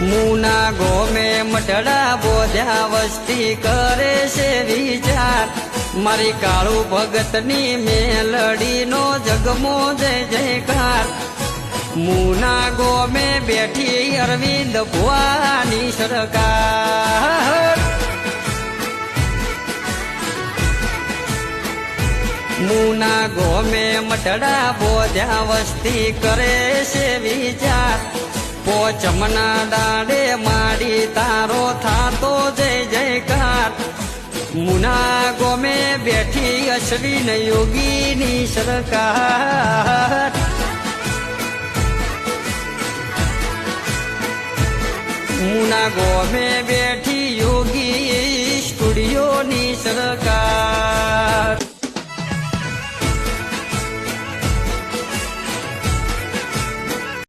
મુના ગોમે મઢડા બોધ્યા વસ્તી કરે છે વિચાર મારી કાળુ ભગતની મેલડીનો જગમો જય જયકાર મુના ગોમે બેઠી અરવિંદ ભુવાની સરકાર મુના ગોમે મઢડા બોધ્યા વસ્તી કરે છે વિચાર પોચમના દાડે માડી તારો થાતો જય જયકાર મુના ગોમે બેઠી અશ્વિન યોગીની સરકાર મુના ગોમે બેઠી યોગી સ્ટુડિયોની સરકાર